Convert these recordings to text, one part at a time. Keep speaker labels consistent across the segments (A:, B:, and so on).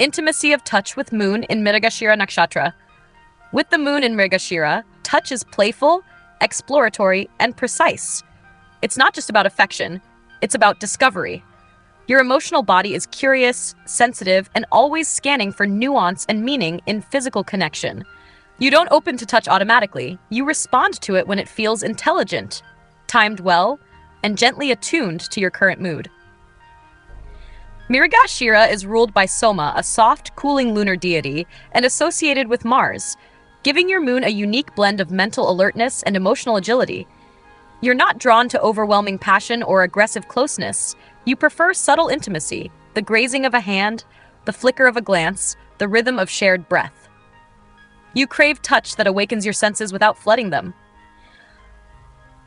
A: Intimacy of touch with moon in Mrigashira Nakshatra. With the moon in Mrigashira, touch is playful, exploratory, and precise. It's not just about affection, it's about discovery. Your emotional body is curious, sensitive, and always scanning for nuance and meaning in physical connection. You don't open to touch automatically, you respond to it when it feels intelligent, timed well, and gently attuned to your current mood. Mrigashira is ruled by Soma, a soft, cooling lunar deity, and associated with Mars, giving your moon a unique blend of mental alertness and emotional agility. You're not drawn to overwhelming passion or aggressive closeness. You prefer subtle intimacy, the grazing of a hand, the flicker of a glance, the rhythm of shared breath. You crave touch that awakens your senses without flooding them.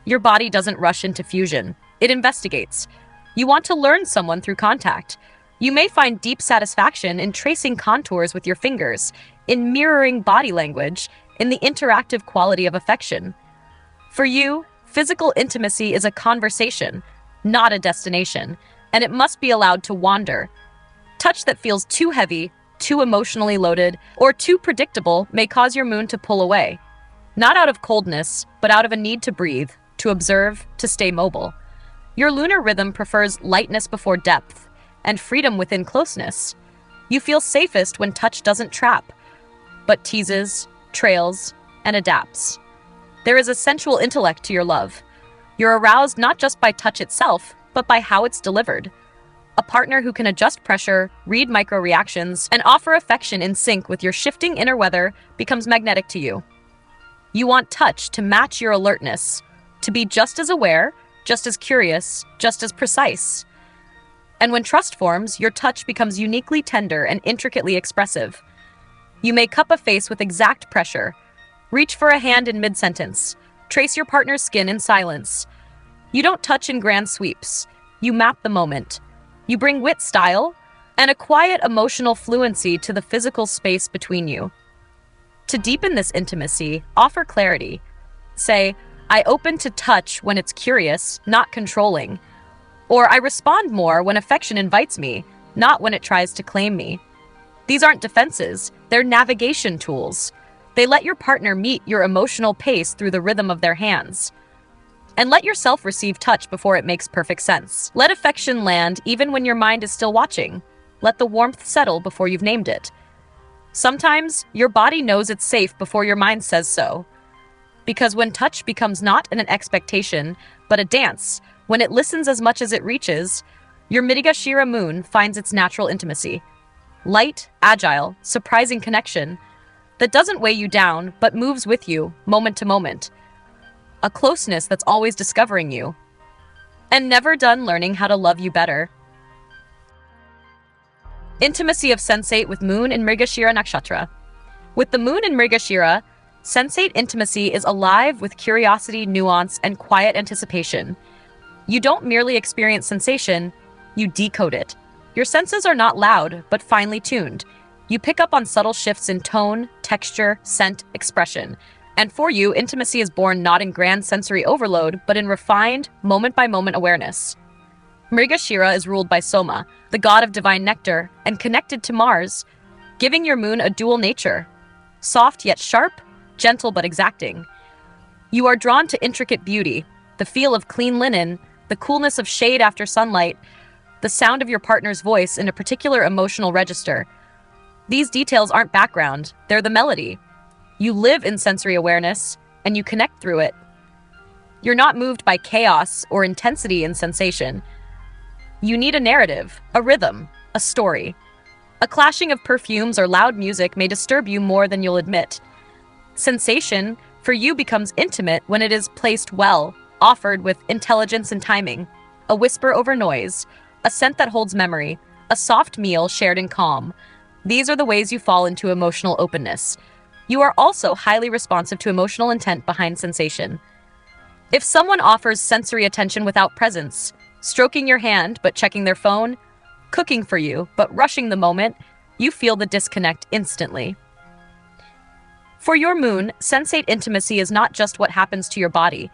A: Your body doesn't rush into fusion. It investigates. You want to learn someone through contact. You may find deep satisfaction in tracing contours with your fingers, in mirroring body language, in the interactive quality of affection. For you, physical intimacy is a conversation, not a destination, and it must be allowed to wander. Touch that feels too heavy, too emotionally loaded, or too predictable may cause your moon to pull away. Not out of coldness, but out of a need to breathe, to observe, to stay mobile. Your lunar rhythm prefers lightness before depth, and freedom within closeness. You feel safest when touch doesn't trap, but teases, trails, and adapts. There is a sensual intellect to your love. You're aroused not just by touch itself, but by how it's delivered. A partner who can adjust pressure, read micro-reactions, and offer affection in sync with your shifting inner weather becomes magnetic to you. You want touch to match your alertness, to be just as aware, just as curious, just as precise. And when trust forms, your touch becomes uniquely tender and intricately expressive. You may cup a face with exact pressure, reach for a hand in mid-sentence, trace your partner's skin in silence. You don't touch in grand sweeps. You map the moment. You bring wit, style, and a quiet emotional fluency to the physical space between you. To deepen this intimacy, offer clarity. Say, I open to touch when it's curious, not controlling. Or I respond more when affection invites me, not when it tries to claim me. These aren't defenses, they're navigation tools. They let your partner meet your emotional pace through the rhythm of their hands. And let yourself receive touch before it makes perfect sense. Let affection land even when your mind is still watching. Let the warmth settle before you've named it. Sometimes, your body knows it's safe before your mind says so. Because when touch becomes not an expectation, but a dance, when it listens as much as it reaches, your Mrigashira moon finds its natural intimacy. Light, agile, surprising connection that doesn't weigh you down, but moves with you, moment to moment. A closeness that's always discovering you, and never done learning how to love you better. Intimacy of sensate with moon in Mrigashira Nakshatra. With the moon in Mrigashira, sensate intimacy is alive with curiosity, nuance, and quiet anticipation. You don't merely experience sensation, you decode it. Your senses are not loud, but finely tuned. You pick up on subtle shifts in tone, texture, scent, expression. And for you, intimacy is born not in grand sensory overload, but in refined, moment-by-moment awareness. Mrigashira is ruled by Soma, the god of divine nectar, and connected to Mars, giving your moon a dual nature. Soft yet sharp, gentle but exacting. You are drawn to intricate beauty, the feel of clean linen, the coolness of shade after sunlight, the sound of your partner's voice in a particular emotional register. These details aren't background, they're the melody. You live in sensory awareness, and you connect through it. You're not moved by chaos or intensity in sensation. You need a narrative, a rhythm, a story. A clashing of perfumes or loud music may disturb you more than you'll admit. Sensation, for you, becomes intimate when it is placed well, offered with intelligence and timing. A whisper over noise, a scent that holds memory, a soft meal shared in calm. These are the ways you fall into emotional openness. You are also highly responsive to emotional intent behind sensation. If someone offers sensory attention without presence, stroking your hand but checking their phone, cooking for you but rushing the moment, you feel the disconnect instantly. For your moon, sensate intimacy is not just what happens to your body.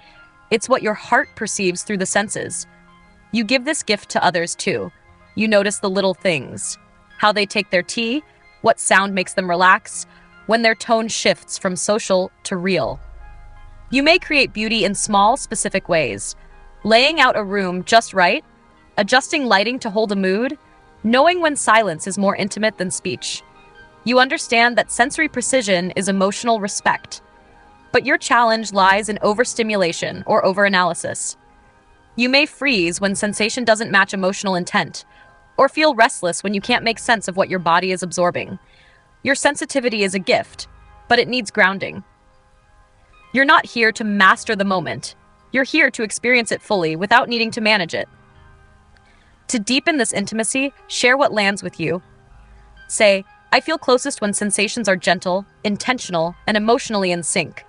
A: It's what your heart perceives through the senses. You give this gift to others too. You notice the little things. how they take their tea, what sound makes them relax, when their tone shifts from social to real. You may create beauty in small, specific ways, laying out a room just right, adjusting lighting to hold a mood, knowing when silence is more intimate than speech. You understand that sensory precision is emotional respect, but your challenge lies in overstimulation or overanalysis. You may freeze when sensation doesn't match emotional intent, or feel restless when you can't make sense of what your body is absorbing. Your sensitivity is a gift, but it needs grounding. You're not here to master the moment. You're here to experience it fully without needing to manage it. To deepen this intimacy, share what lands with you. Say, I feel closest when sensations are gentle, intentional, and emotionally in sync.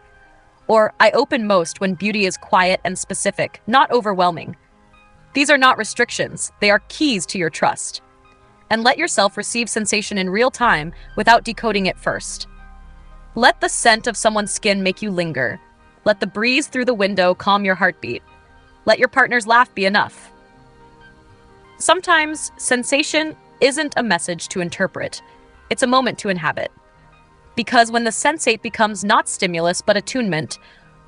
A: Or, I open most when beauty is quiet and specific, not overwhelming. These are not restrictions, they are keys to your trust. And let yourself receive sensation in real time without decoding it first. Let the scent of someone's skin make you linger. Let the breeze through the window calm your heartbeat. Let your partner's laugh be enough. Sometimes, sensation isn't a message to interpret. It's a moment to inhabit. Because when the sensate becomes not stimulus but attunement,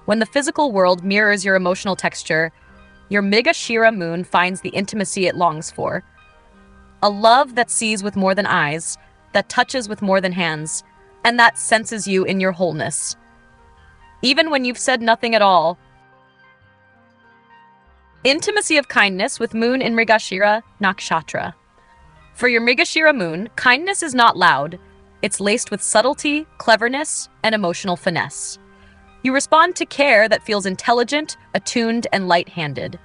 A: when the physical world mirrors your emotional texture, your Mrigashira Moon finds the intimacy it longs for. A love that sees with more than eyes, that touches with more than hands, and that senses you in your wholeness. Even when you've said nothing at all. Intimacy of kindness with Moon in Mrigashira Nakshatra. For your Mrigashira Moon, kindness is not loud. It's laced with subtlety, cleverness, and emotional finesse. You respond to care that feels intelligent, attuned, and light-handed.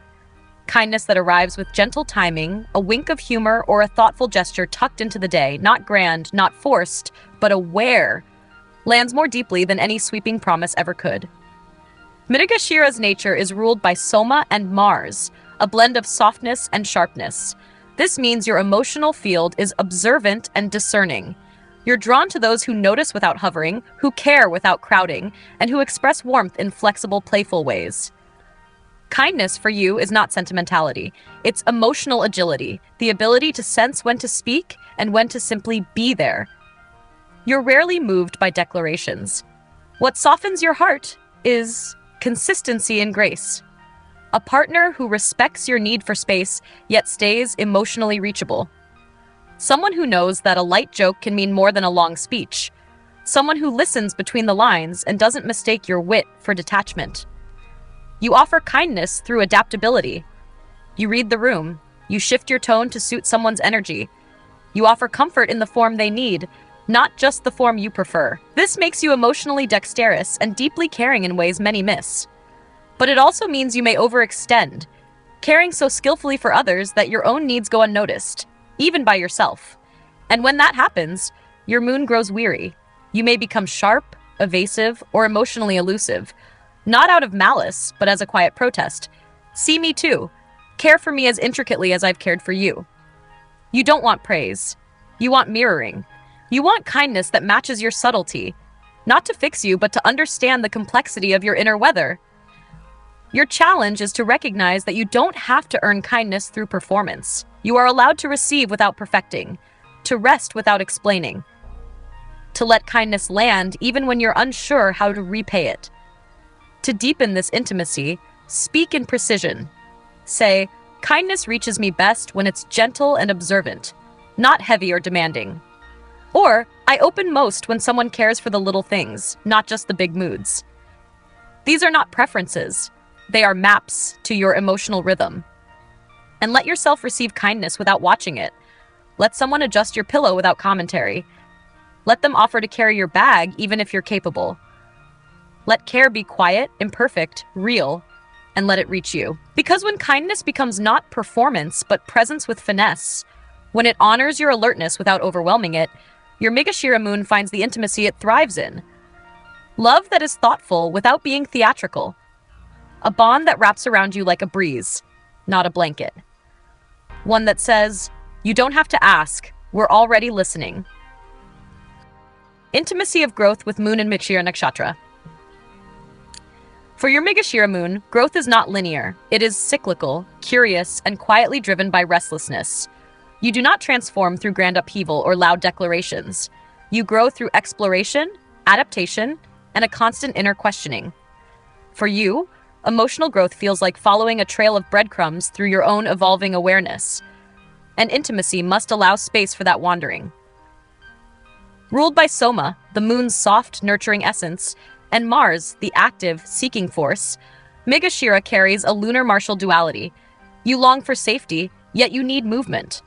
A: Kindness that arrives with gentle timing, a wink of humor, or a thoughtful gesture tucked into the day, not grand, not forced, but aware, lands more deeply than any sweeping promise ever could. Mrigashira's nature is ruled by Soma and Mars, a blend of softness and sharpness. This means your emotional field is observant and discerning. You're drawn to those who notice without hovering, who care without crowding, and who express warmth in flexible, playful ways. Kindness for you is not sentimentality. It's emotional agility, the ability to sense when to speak and when to simply be there. You're rarely moved by declarations. What softens your heart is consistency and grace. A partner who respects your need for space, yet stays emotionally reachable. Someone who knows that a light joke can mean more than a long speech. Someone who listens between the lines and doesn't mistake your wit for detachment. You offer kindness through adaptability. You read the room. You shift your tone to suit someone's energy. You offer comfort in the form they need, not just the form you prefer. This makes you emotionally dexterous and deeply caring in ways many miss. But it also means you may overextend, caring so skillfully for others that your own needs go unnoticed, even by yourself. And when that happens, your moon grows weary. You may become sharp, evasive, or emotionally elusive, not out of malice, but as a quiet protest. See me too. Care for me as intricately as I've cared for you. You don't want praise. You want mirroring. You want kindness that matches your subtlety, not to fix you, but to understand the complexity of your inner weather. Your challenge is to recognize that you don't have to earn kindness through performance. You are allowed to receive without perfecting, to rest without explaining, to let kindness land even when you're unsure how to repay it. To deepen this intimacy, speak in precision. Say, kindness reaches me best when it's gentle and observant, not heavy or demanding. Or, I open most when someone cares for the little things, not just the big moods. These are not preferences. They are maps to your emotional rhythm. And let yourself receive kindness without watching it. Let someone adjust your pillow without commentary. Let them offer to carry your bag even if you're capable. Let care be quiet, imperfect, real, and let it reach you. Because when kindness becomes not performance, but presence with finesse, when it honors your alertness without overwhelming it, your Mrigashira Moon finds the intimacy it thrives in. Love that is thoughtful without being theatrical. A bond that wraps around you like a breeze, not a blanket. One that says, you don't have to ask, we're already listening. Intimacy of growth with Moon and Mrigashira Nakshatra. For your Mrigashira Moon, growth is not linear. It is cyclical, curious, and quietly driven by restlessness. You do not transform through grand upheaval or loud declarations. You grow through exploration, adaptation, and a constant inner questioning. For you, emotional growth feels like following a trail of breadcrumbs through your own evolving awareness. And intimacy must allow space for that wandering. Ruled by Soma, the moon's soft, nurturing essence, and Mars, the active, seeking force, Mrigashira carries a lunar martial duality. You long for safety, yet you need movement.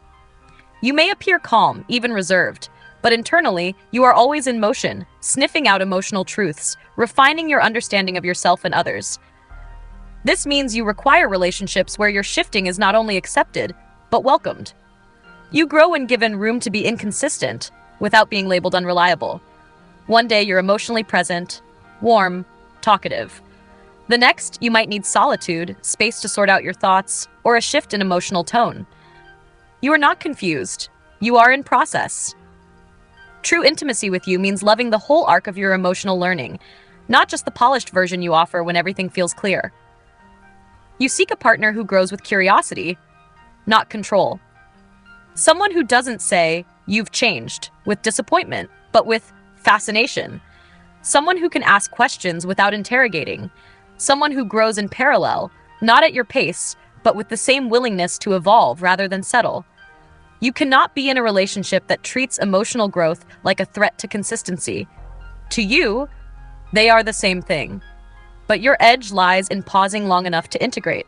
A: You may appear calm, even reserved, but internally, you are always in motion, sniffing out emotional truths, refining your understanding of yourself and others. This means you require relationships where your shifting is not only accepted, but welcomed. You grow when given room to be inconsistent, without being labeled unreliable. One day you're emotionally present, warm, talkative. The next, you might need solitude, space to sort out your thoughts, or a shift in emotional tone. You are not confused. You are in process. True intimacy with you means loving the whole arc of your emotional learning, not just the polished version you offer when everything feels clear. You seek a partner who grows with curiosity, not control. Someone who doesn't say, "You've changed," with disappointment, but with fascination. Someone who can ask questions without interrogating. Someone who grows in parallel, not at your pace, but with the same willingness to evolve rather than settle. You cannot be in a relationship that treats emotional growth like a threat to consistency. To you, they are the same thing, but your edge lies in pausing long enough to integrate.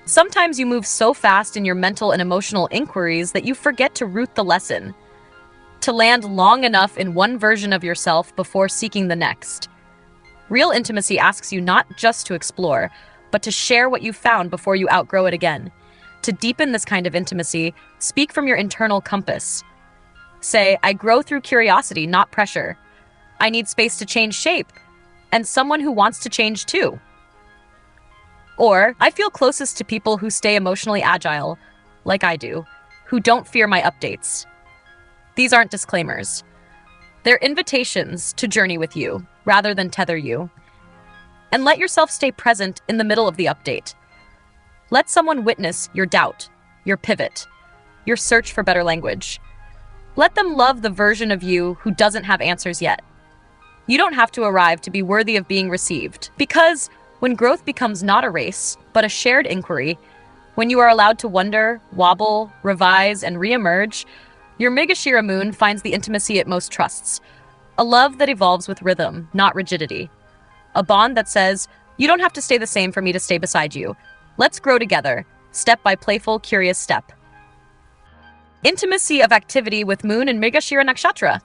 A: Sometimes you move so fast in your mental and emotional inquiries that you forget to root the lesson, to land long enough in one version of yourself before seeking the next. Real intimacy asks you not just to explore, but to share what you found before you outgrow it again. To deepen this kind of intimacy, speak from your internal compass. Say, "I grow through curiosity, not pressure. I need space to change shape, and someone who wants to change too." Or, "I feel closest to people who stay emotionally agile, like I do, who don't fear my updates." These aren't disclaimers. They're invitations to journey with you, rather than tether you. And let yourself stay present in the middle of the update. Let someone witness your doubt, your pivot, your search for better language. Let them love the version of you who doesn't have answers yet. You don't have to arrive to be worthy of being received, because when growth becomes not a race, but a shared inquiry, when you are allowed to wonder, wobble, revise, and reemerge, your Mrigashira Moon finds the intimacy it most trusts. A love that evolves with rhythm, not rigidity. A bond that says, "You don't have to stay the same for me to stay beside you. Let's grow together, step by playful, curious step." Intimacy of activity with Moon and Mrigashira Nakshatra.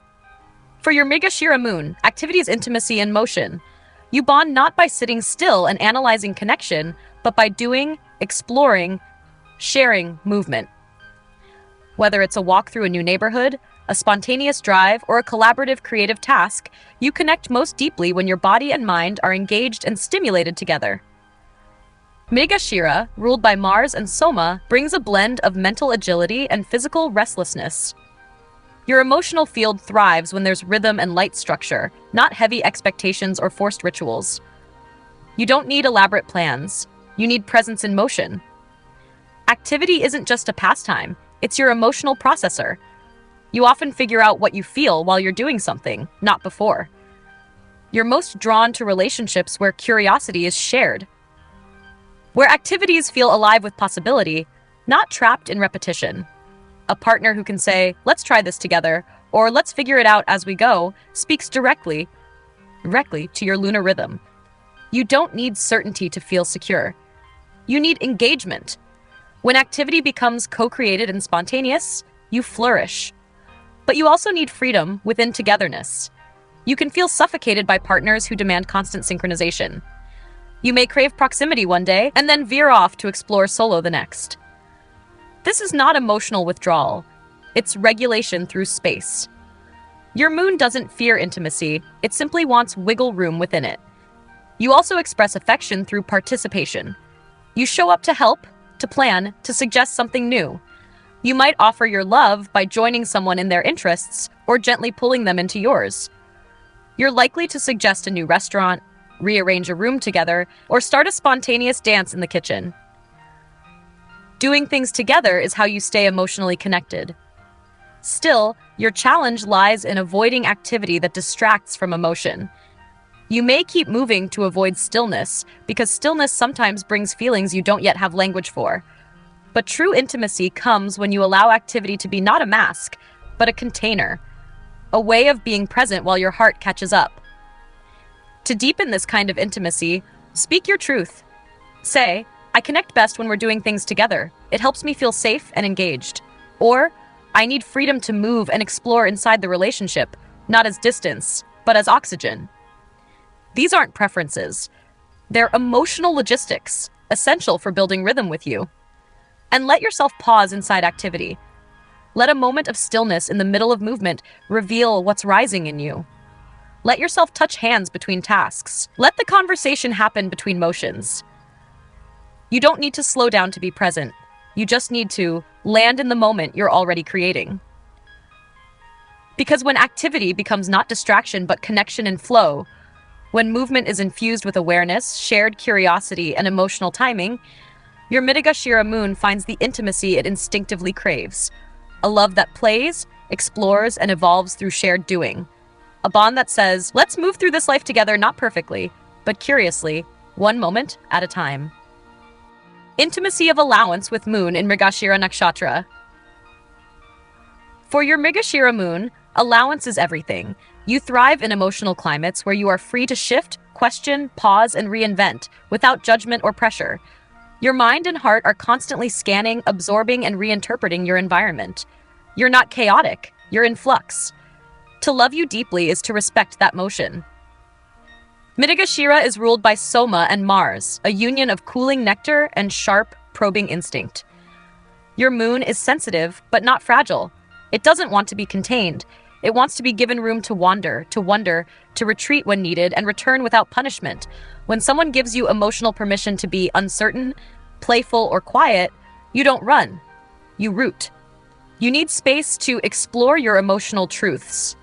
A: For your Mrigashira Moon, activity is intimacy in motion. You bond not by sitting still and analyzing connection, but by doing, exploring, sharing movement. Whether it's a walk through a new neighborhood, a spontaneous drive, or a collaborative creative task, you connect most deeply when your body and mind are engaged and stimulated together. Mrigashira, ruled by Mars and Soma, brings a blend of mental agility and physical restlessness. Your emotional field thrives when there's rhythm and light structure, not heavy expectations or forced rituals. You don't need elaborate plans. You need presence in motion. Activity isn't just a pastime, it's your emotional processor. You often figure out what you feel while you're doing something, not before. You're most drawn to relationships where curiosity is shared, where activities feel alive with possibility, not trapped in repetition. A partner who can say, "Let's try this together," or "Let's figure it out as we go," speaks directly to your lunar rhythm. You don't need certainty to feel secure. You need engagement. When activity becomes co-created and spontaneous, you flourish. But you also need freedom within togetherness. You can feel suffocated by partners who demand constant synchronization. You may crave proximity one day and then veer off to explore solo the next. This is not emotional withdrawal. It's regulation through space. Your moon doesn't fear intimacy, it simply wants wiggle room within it. You also express affection through participation. You show up to help, to plan, to suggest something new. You might offer your love by joining someone in their interests or gently pulling them into yours. You're likely to suggest a new restaurant, rearrange a room together, or start a spontaneous dance in the kitchen. Doing things together is how you stay emotionally connected. Still, your challenge lies in avoiding activity that distracts from emotion. You may keep moving to avoid stillness, because stillness sometimes brings feelings you don't yet have language for. But true intimacy comes when you allow activity to be not a mask, but a container, a way of being present while your heart catches up. To deepen this kind of intimacy, speak your truth. Say, I connect best when we're doing things together. It helps me feel safe and engaged. Or, I need freedom to move and explore inside the relationship, not as distance, but as oxygen. These aren't preferences. They're emotional logistics, essential for building rhythm with you. And let yourself pause inside activity. Let a moment of stillness in the middle of movement reveal what's rising in you. Let yourself touch hands between tasks. Let the conversation happen between motions. You don't need to slow down to be present. You just need to land in the moment you're already creating. Because when activity becomes not distraction but connection and flow, when movement is infused with awareness, shared curiosity, and emotional timing, your Mrigashira Moon finds the intimacy it instinctively craves. A love that plays, explores, and evolves through shared doing. A bond that says, let's move through this life together not perfectly, but curiously, one moment at a time. Intimacy of allowance with Moon in Mrigashira Nakshatra. For your Mrigashira Moon, allowance is everything. You thrive in emotional climates where you are free to shift, question, pause, and reinvent without judgment or pressure. Your mind and heart are constantly scanning, absorbing, and reinterpreting your environment. You're not chaotic, you're in flux. To love you deeply is to respect that motion. Mrigashira is ruled by Soma and Mars, a union of cooling nectar and sharp, probing instinct. Your moon is sensitive, but not fragile. It doesn't want to be contained. It wants to be given room to wander, to wonder, to retreat when needed, and return without punishment. When someone gives you emotional permission to be uncertain, playful, or quiet, you don't run. You root. You need space to explore your emotional truths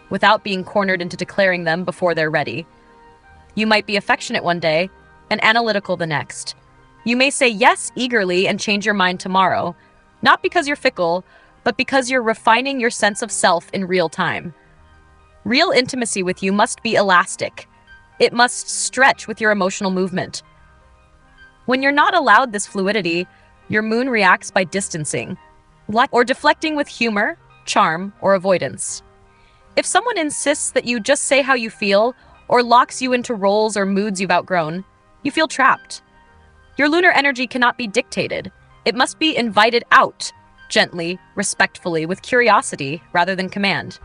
A: without being cornered into declaring them before they're ready. You might be affectionate one day and analytical the next. You may say yes eagerly and change your mind tomorrow, not because you're fickle, but because you're refining your sense of self in real time. Real intimacy with you must be elastic. It must stretch with your emotional movement. When you're not allowed this fluidity, your moon reacts by distancing, or deflecting with humor, charm, or avoidance. If someone insists that you just say how you feel, or locks you into roles or moods you've outgrown, you feel trapped. Your lunar energy cannot be dictated. It must be invited out, gently, respectfully, with curiosity rather than command.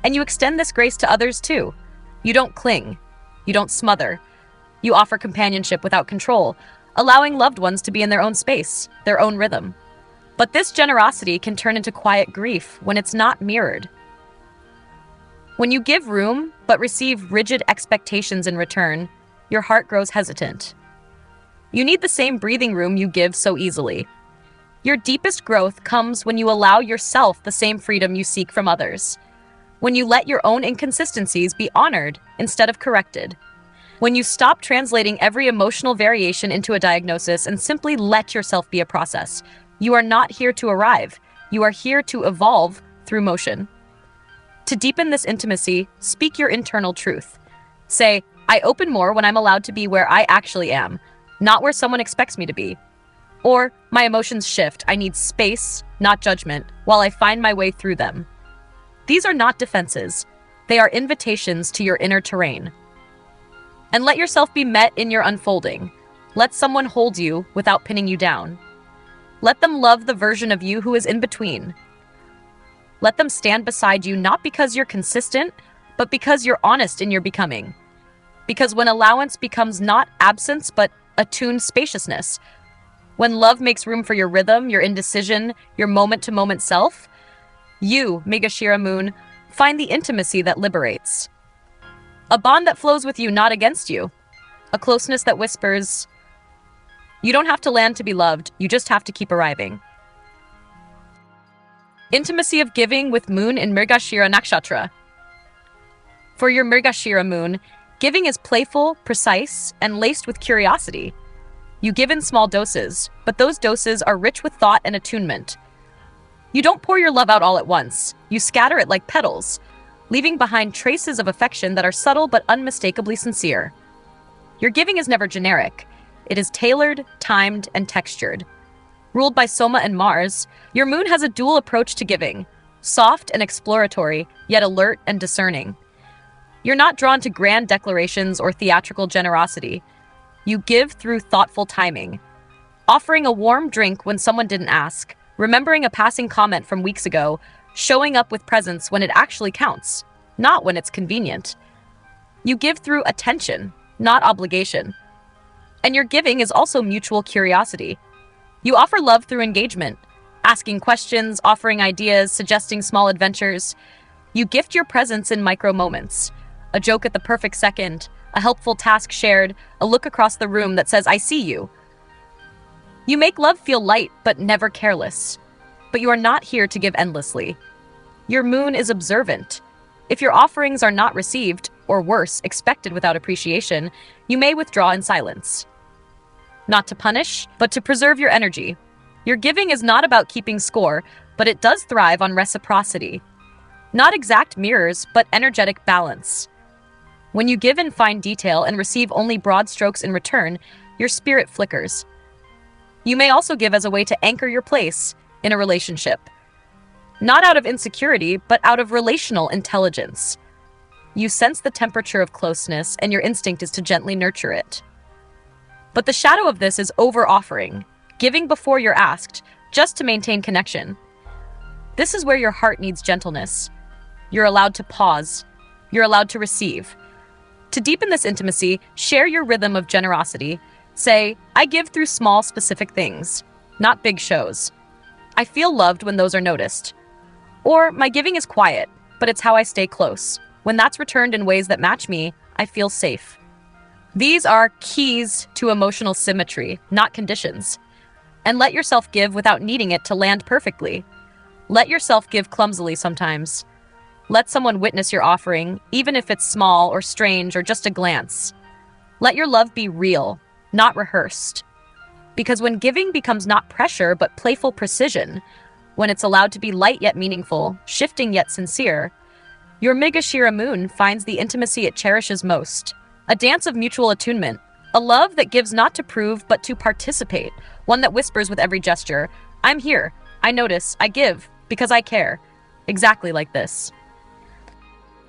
A: And you extend this grace to others too. You don't cling. You don't smother. You offer companionship without control, allowing loved ones to be in their own space, their own rhythm. But this generosity can turn into quiet grief when it's not mirrored. When you give room, but receive rigid expectations in return, your heart grows hesitant. You need the same breathing room you give so easily. Your deepest growth comes when you allow yourself the same freedom you seek from others. When you let your own inconsistencies be honored instead of corrected. When you stop translating every emotional variation into a diagnosis and simply let yourself be a process. You are not here to arrive. You are here to evolve through motion. To deepen this intimacy, speak your internal truth. Say, I open more when I'm allowed to be where I actually am, not where someone expects me to be. Or, my emotions shift. I need space, not judgment, while I find my way through them. These are not defenses. They are invitations to your inner terrain. And let yourself be met in your unfolding. Let someone hold you without pinning you down. Let them love the version of you who is in between. Let them stand beside you not because you're consistent, but because you're honest in your becoming. Because when allowance becomes not absence, but attuned spaciousness, when love makes room for your rhythm, your indecision, your moment-to-moment self, you, Mrigashira Moon, find the intimacy that liberates. A bond that flows with you, not against you. A closeness that whispers, you don't have to land to be loved, you just have to keep arriving. Intimacy of giving with Moon in Mrigashira Nakshatra. For your Mrigashira Moon, giving is playful, precise, and laced with curiosity. You give in small doses, but those doses are rich with thought and attunement. You don't pour your love out all at once. You scatter it like petals, leaving behind traces of affection that are subtle but unmistakably sincere. Your giving is never generic. It is tailored, timed, and textured. Ruled by Soma and Mars, your moon has a dual approach to giving, soft and exploratory, yet alert and discerning. You're not drawn to grand declarations or theatrical generosity. You give through thoughtful timing, offering a warm drink when someone didn't ask, remembering a passing comment from weeks ago, showing up with presence when it actually counts, not when it's convenient. You give through attention, not obligation. And your giving is also mutual curiosity. You offer love through engagement, asking questions, offering ideas, suggesting small adventures. You gift your presence in micro moments. A joke at the perfect second, a helpful task shared, a look across the room that says, "I see you." You make love feel light, but never careless. But you are not here to give endlessly. Your moon is observant. If your offerings are not received, or worse, expected without appreciation, you may withdraw in silence. Not to punish, but to preserve your energy. Your giving is not about keeping score, but it does thrive on reciprocity. Not exact mirrors, but energetic balance. When you give in fine detail and receive only broad strokes in return, your spirit flickers. You may also give as a way to anchor your place in a relationship. Not out of insecurity, but out of relational intelligence. You sense the temperature of closeness, and your instinct is to gently nurture it. But the shadow of this is over-offering, giving before you're asked, just to maintain connection. This is where your heart needs gentleness. You're allowed to pause. You're allowed to receive. To deepen this intimacy, share your rhythm of generosity. Say, "I give through small, specific things, not big shows. I feel loved when those are noticed." Or, "My giving is quiet, but it's how I stay close. When that's returned in ways that match me, I feel safe." These are keys to emotional symmetry, not conditions. And let yourself give without needing it to land perfectly. Let yourself give clumsily sometimes. Let someone witness your offering, even if it's small or strange or just a glance. Let your love be real, not rehearsed. Because when giving becomes not pressure but playful precision, when it's allowed to be light yet meaningful, shifting yet sincere, your Mrigashira Moon finds the intimacy it cherishes most. A dance of mutual attunement, a love that gives not to prove but to participate, one that whispers with every gesture, "I'm here, I notice, I give, because I care." Exactly like this.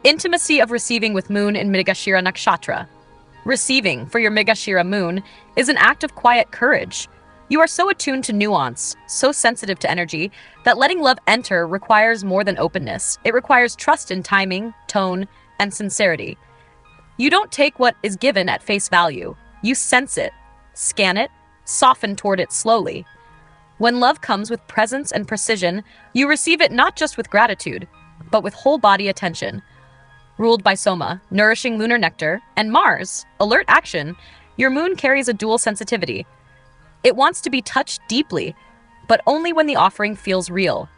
A: Intimacy of receiving with Moon in Mrigashira Nakshatra. Receiving for your Mrigashira Moon is an act of quiet courage. You are so attuned to nuance, so sensitive to energy, that letting love enter requires more than openness. It requires trust in timing, tone, and sincerity. You don't take what is given at face value. You sense it, scan it, soften toward it slowly. When love comes with presence and precision, you receive it not just with gratitude, but with whole body attention. Ruled by Soma, nourishing lunar nectar, and Mars, alert action, your moon carries a dual sensitivity. It wants to be touched deeply, but only when the offering feels real.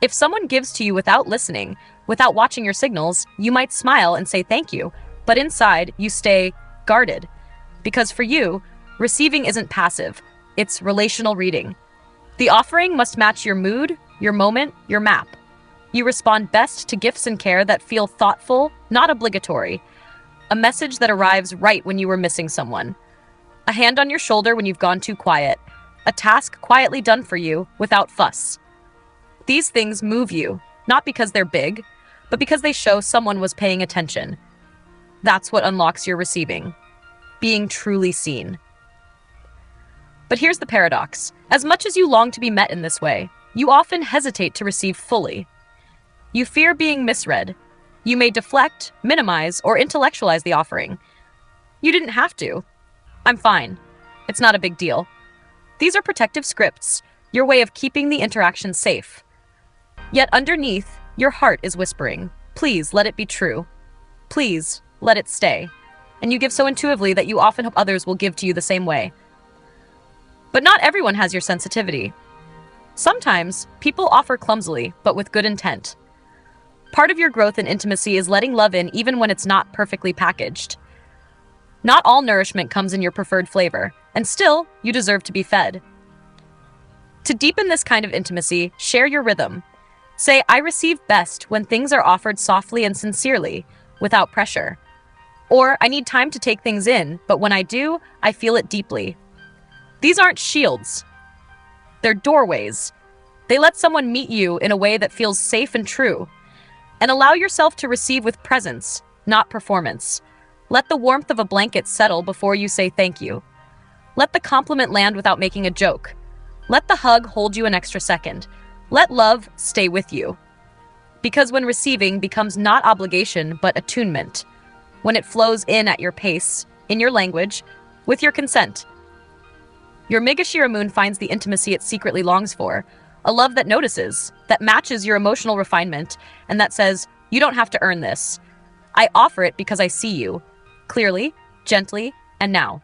A: If someone gives to you without listening, without watching your signals, you might smile and say thank you, but inside you stay guarded. Because for you, receiving isn't passive, it's relational reading. The offering must match your mood, your moment, your map. You respond best to gifts and care that feel thoughtful, not obligatory. A message that arrives right when you were missing someone. A hand on your shoulder when you've gone too quiet. A task quietly done for you without fuss. These things move you, not because they're big, but because they show someone was paying attention. That's what unlocks your receiving. Being truly seen. But here's the paradox. As much as you long to be met in this way, you often hesitate to receive fully. You fear being misread. You may deflect, minimize, or intellectualize the offering. You didn't have to. "I'm fine. It's not a big deal." These are protective scripts, your way of keeping the interaction safe. Yet underneath, your heart is whispering, "Please let it be true. Please let it stay." And you give so intuitively that you often hope others will give to you the same way. But not everyone has your sensitivity. Sometimes, people offer clumsily, but with good intent. Part of your growth in intimacy is letting love in even when it's not perfectly packaged. Not all nourishment comes in your preferred flavor, and still, you deserve to be fed. To deepen this kind of intimacy, share your rhythm. Say, I receive best when things are offered softly and sincerely, without pressure. Or, I need time to take things in, but when I do, I feel it deeply. These aren't shields. They're doorways. They let someone meet you in a way that feels safe and true. And allow yourself to receive with presence, not performance. Let the warmth of a blanket settle before you say thank you. Let the compliment land without making a joke. Let the hug hold you an extra second. Let love stay with you. Because when receiving becomes not obligation, but attunement. When it flows in at your pace, in your language, with your consent. Your Mrigashira Moon finds the intimacy it secretly longs for, a love that notices, that matches your emotional refinement, and that says, you don't have to earn this. I offer it because I see you, clearly, gently, and now.